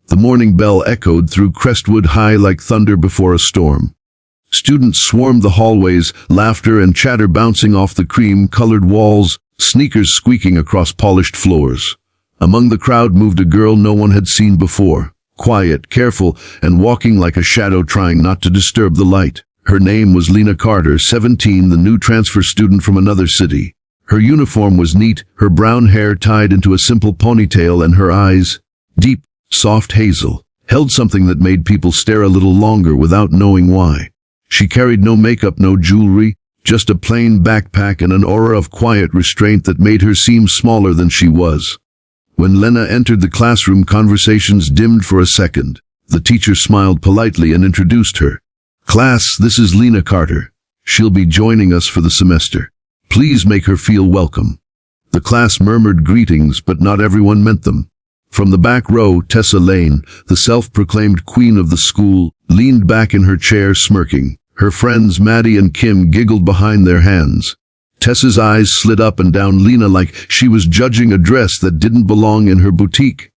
The morning bell echoed through Crestwood High like thunder before a storm. Students swarmed the hallways, laughter and chatter bouncing off the cream-colored walls, sneakers squeaking across polished floors. Among the crowd moved a girl no one had seen before, quiet, careful, and walking like a shadow, trying not to disturb the light. Her name was Lena Carter, 17, the new transfer student from another city. Her uniform was neat, her brown hair tied into a simple ponytail, and her eyes, deep, soft hazel, held something that made people stare a little longer without knowing why. She carried no makeup, no jewelry, just a plain backpack and an aura of quiet restraint that made her seem smaller than she was. When Lena entered the classroom, conversations dimmed for a second. The teacher smiled politely and introduced her. "Class, this is Lena Carter. She'll be joining us for the semester. Please make her feel welcome." The class murmured greetings, but not everyone meant them. From the back row, Tessa Lane, the self-proclaimed queen of the school, leaned back in her chair smirking. Her friends Maddie and Kim giggled behind their hands. Tessa's eyes slid up and down Lena like she was judging a dress that didn't belong in her boutique.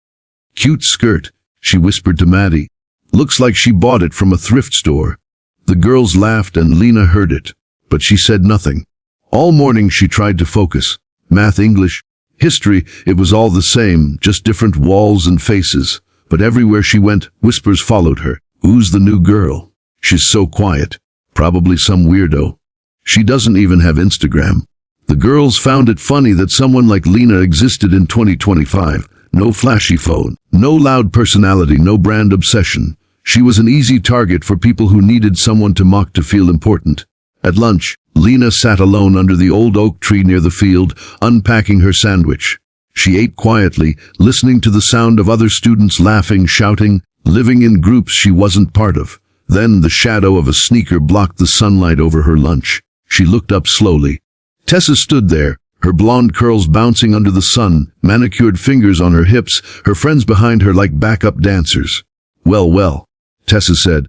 "Cute skirt," she whispered to Maddie. "Looks like she bought it from a thrift store." The girls laughed and Lena heard it, but she said nothing. All morning she tried to focus. Math, English, history, it was all the same, just different walls and faces. But everywhere she went, whispers followed her. "Who's the new girl? She's so quiet. Probably some weirdo. She doesn't even have Instagram." The girls found it funny that someone like Lena existed in 2025. No flashy phone, no loud personality, no brand obsession. She was an easy target for people who needed someone to mock to feel important. At lunch, Lena sat alone under the old oak tree near the field, unpacking her sandwich. She ate quietly, listening to the sound of other students laughing, shouting, living in groups she wasn't part of. Then the shadow of a sneaker blocked the sunlight over her lunch. She looked up slowly. Tessa stood there, her blonde curls bouncing under the sun, manicured fingers on her hips, her friends behind her like backup dancers. Well, Tessa said.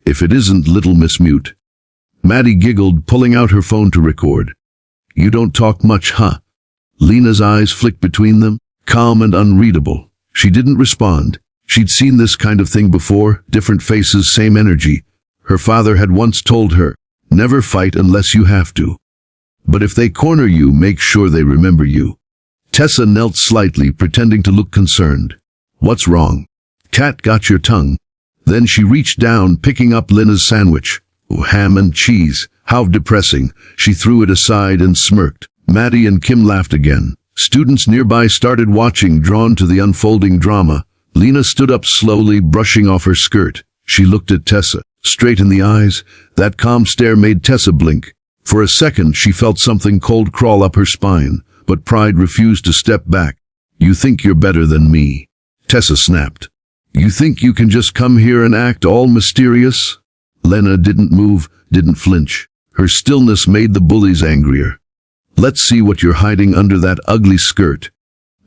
"If it isn't Little Miss Mute." Maddie giggled, pulling out her phone to record. "You don't talk much, huh?" Lena's eyes flicked between them, calm and unreadable. She didn't respond. She'd seen this kind of thing before, different faces, same energy. Her father had once told her, "Never fight unless you have to. But if they corner you, make sure they remember you." Tessa knelt slightly, pretending to look concerned. "What's wrong? Cat got your tongue?" Then she reached down, picking up Lena's sandwich. "Oh, ham and cheese. How depressing." She threw it aside and smirked. Maddie and Kim laughed again. Students nearby started watching, drawn to the unfolding drama. Lena stood up slowly, brushing off her skirt. She looked at Tessa, straight in the eyes. That calm stare made Tessa blink. For a second, she felt something cold crawl up her spine, but pride refused to step back. "You think you're better than me?" Tessa snapped. "You think you can just come here and act all mysterious?" Lena didn't move, didn't flinch. Her stillness made the bullies angrier. "Let's see what you're hiding under that ugly skirt,"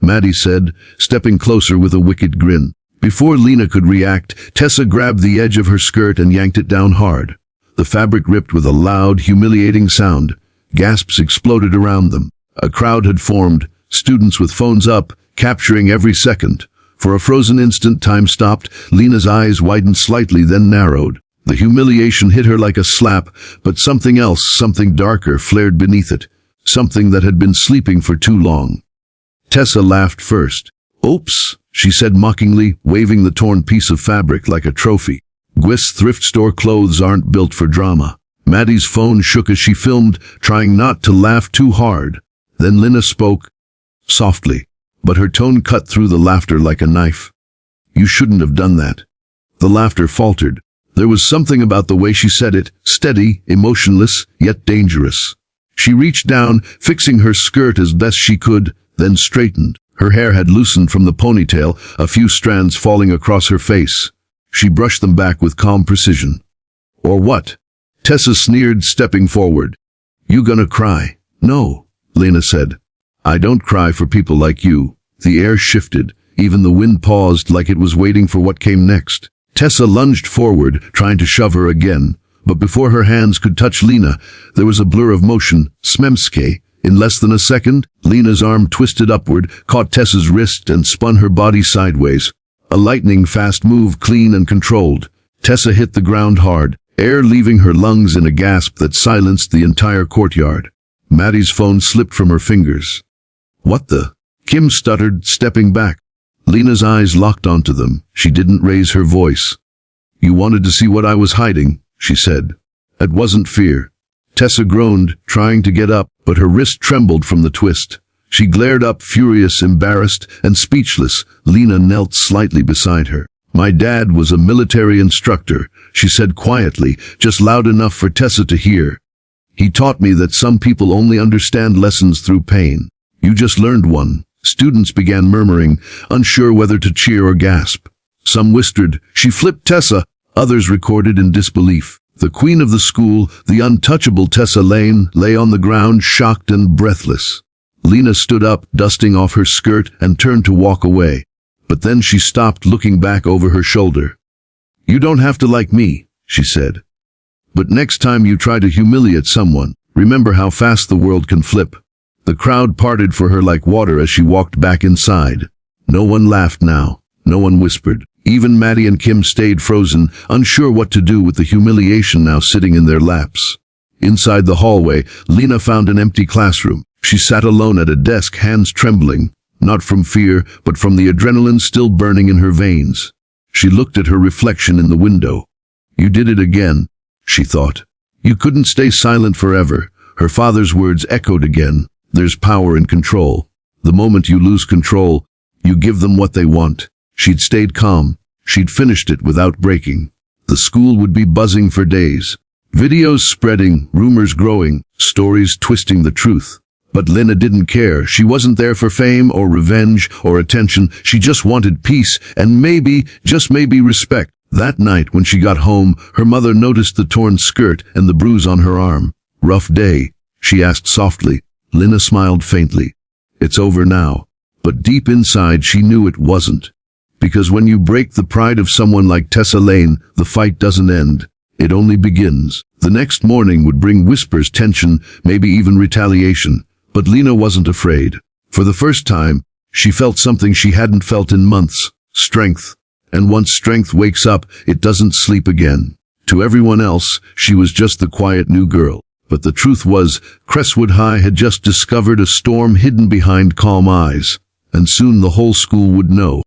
Maddie said, stepping closer with a wicked grin. Before Lena could react, Tessa grabbed the edge of her skirt and yanked it down hard. The fabric ripped with a loud, humiliating sound. Gasps exploded around them. A crowd had formed, students with phones up, capturing every second. For a frozen instant, time stopped. Lena's eyes widened slightly, then narrowed. The humiliation hit her like a slap, but something else, something darker, flared beneath it. Something that had been sleeping for too long. Tessa laughed first. "Oops," she said mockingly, waving the torn piece of fabric like a trophy. "Gwis thrift store clothes aren't built for drama." Maddie's phone shook as she filmed, trying not to laugh too hard. Then Lena spoke, softly, but her tone cut through the laughter like a knife. "You shouldn't have done that." The laughter faltered. There was something about the way she said it, steady, emotionless, yet dangerous. She reached down, fixing her skirt as best she could, then straightened. Her hair had loosened from the ponytail, a few strands falling across her face. She brushed them back with calm precision. "Or what?" Tessa sneered, stepping forward. "You gonna cry?" "No," Lena said. "I don't cry for people like you." The air shifted. Even the wind paused, like it was waiting for what came next. Tessa lunged forward, trying to shove her again. But before her hands could touch Lena, there was a blur of motion. Smemske. In less than a second, Lena's arm twisted upward, caught Tessa's wrist, and spun her body sideways. A lightning-fast move, clean and controlled. Tessa hit the ground hard, air leaving her lungs in a gasp that silenced the entire courtyard. Maddie's phone slipped from her fingers. "What the?" Kim stuttered, stepping back. Lena's eyes locked onto them. She didn't raise her voice. "You wanted to see what I was hiding," she said. "It wasn't fear." Tessa groaned, trying to get up, but her wrist trembled from the twist. She glared up, furious, embarrassed, and speechless. Lena knelt slightly beside her. "My dad was a military instructor," she said quietly, just loud enough for Tessa to hear. "He taught me that some people only understand lessons through pain. You just learned one." Students began murmuring, unsure whether to cheer or gasp. Some whispered, "She flipped Tessa." Others recorded in disbelief. The queen of the school, the untouchable Tessa Lane, lay on the ground, shocked and breathless. Lena stood up, dusting off her skirt, and turned to walk away. But then she stopped, looking back over her shoulder. "You don't have to like me," she said. "But next time you try to humiliate someone, remember how fast the world can flip." The crowd parted for her like water as she walked back inside. No one laughed now. No one whispered. Even Maddie and Kim stayed frozen, unsure what to do with the humiliation now sitting in their laps. Inside the hallway, Lena found an empty classroom. She sat alone at a desk, hands trembling, not from fear, but from the adrenaline still burning in her veins. She looked at her reflection in the window. "You did it again," she thought. "You couldn't stay silent forever." Her father's words echoed again. "There's power in control. The moment you lose control, you give them what they want." She'd stayed calm. She'd finished it without breaking. The school would be buzzing for days. Videos spreading, rumors growing, stories twisting the truth. But Lena didn't care. She wasn't there for fame or revenge or attention. She just wanted peace and maybe, just maybe, respect. That night when she got home, her mother noticed the torn skirt and the bruise on her arm. "Rough day?" she asked softly. Lena smiled faintly. "It's over now." But deep inside she knew it wasn't. Because when you break the pride of someone like Tessa Lane, the fight doesn't end. It only begins. The next morning would bring whispers, tension, maybe even retaliation. But Lena wasn't afraid. For the first time, she felt something she hadn't felt in months. Strength. And once strength wakes up, it doesn't sleep again. To everyone else, she was just the quiet new girl. But the truth was, Crestwood High had just discovered a storm hidden behind calm eyes. And soon the whole school would know.